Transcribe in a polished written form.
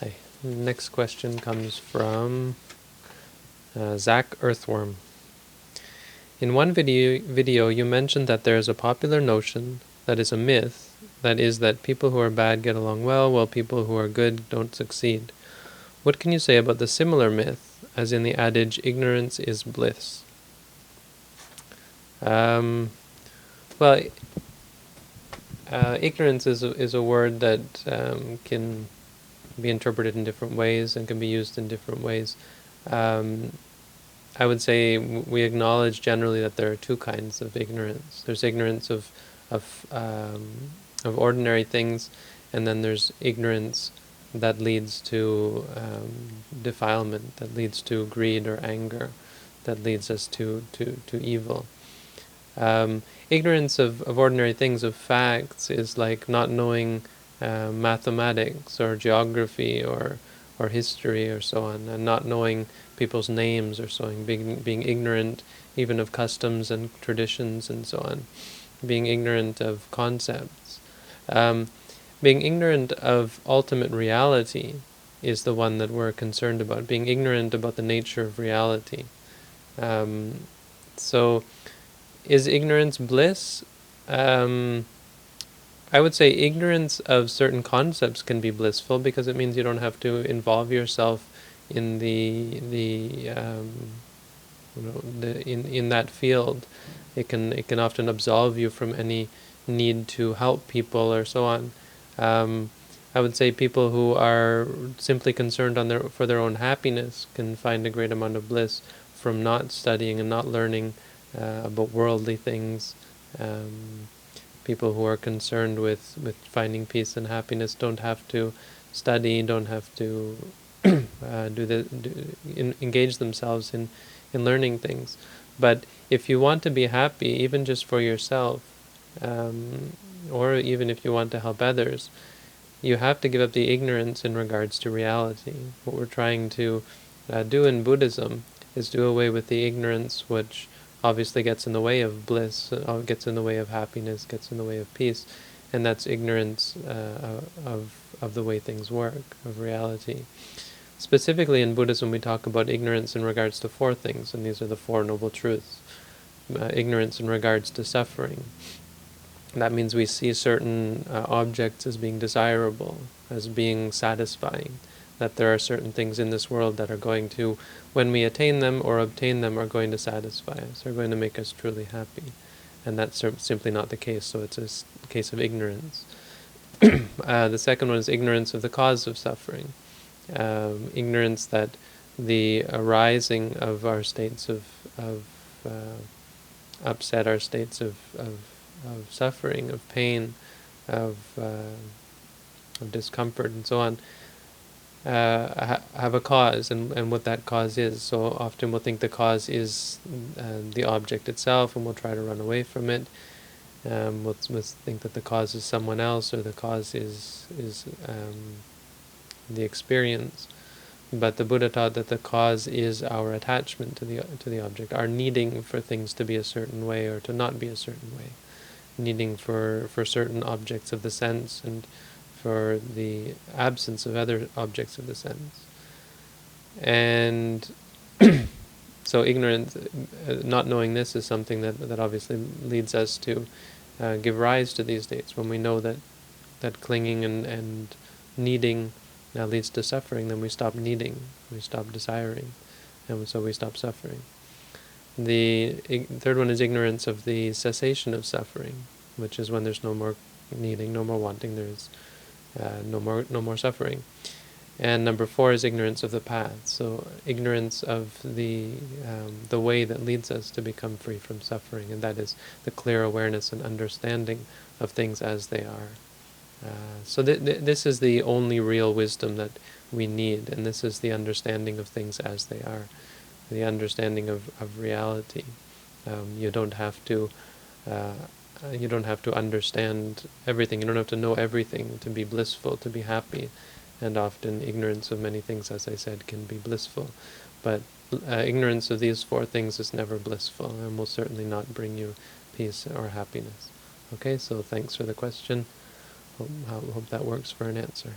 Hi. Next question comes from Zach Earthworm. In one video you mentioned that there is a popular notion, that is a myth, that is that people who are bad get along well, while people who are good don't succeed. What can you say about the similar myth, as in the adage, ignorance is bliss? Well, ignorance is a word that can be interpreted in different ways and can be used in different ways. I would say we acknowledge generally that there are two kinds of ignorance. There's ignorance of ordinary things, and then there's ignorance that leads to defilement, that leads to greed or anger, that leads us to evil. Ignorance of ordinary things, of facts, is like not knowing mathematics or geography or history or so on, and not knowing people's names or so on, being ignorant even of customs and traditions and so on, being ignorant of concepts. Being ignorant of ultimate reality is the one that we're concerned about, being ignorant about the nature of reality. So, is ignorance bliss? I would say ignorance of certain concepts can be blissful, because it means you don't have to involve yourself in in that field. It can often absolve you from any need to help people or so on. I would say people who are simply concerned for their own happiness can find a great amount of bliss from not studying and not learning about worldly things. People who are concerned with finding peace and happiness don't have to study, don't have to engage themselves in learning things. But if you want to be happy, even just for yourself, or even if you want to help others, you have to give up the ignorance in regards to reality. What we're trying to do in Buddhism is do away with the ignorance which obviously gets in the way of bliss, gets in the way of happiness, gets in the way of peace, and that's ignorance of the way things work, of reality. Specifically in Buddhism, we talk about ignorance in regards to four things, and these are the Four Noble Truths. Ignorance in regards to suffering. That means we see certain objects as being desirable, as being satisfying, that there are certain things in this world that are going to, when we attain them or obtain them, are going to satisfy us, are going to make us truly happy. And that's simply not the case, so it's a case of ignorance. The second one is ignorance of the cause of suffering. Ignorance that the arising of our states of upset, our states of suffering, of pain, of discomfort, and so on, have a cause, and what that cause is. So often we'll think the cause is the object itself, and we'll try to run away from it. We'll think that the cause is someone else, or the cause is the experience. But the Buddha taught that the cause is our attachment to the object, our needing for things to be a certain way or to not be a certain way, needing for certain objects of the sense and for the absence of other objects of the sense. And so ignorance, not knowing this, is something that obviously leads us to give rise to these states. When we know that clinging and needing leads to suffering, then we stop needing, we stop desiring, and so we stop suffering. The third one is ignorance of the cessation of suffering, which is when there's no more needing, no more wanting, there's no more suffering. And number four is ignorance of the path. So ignorance of the way that leads us to become free from suffering, and that is the clear awareness and understanding of things as they are. So this is the only real wisdom that we need, and this is the understanding of things as they are, the understanding of reality. You don't have to understand everything. You don't have to know everything to be blissful, to be happy. And often ignorance of many things, as I said, can be blissful. But ignorance of these four things is never blissful, and will certainly not bring you peace or happiness. Okay, so thanks for the question. Hope that works for an answer.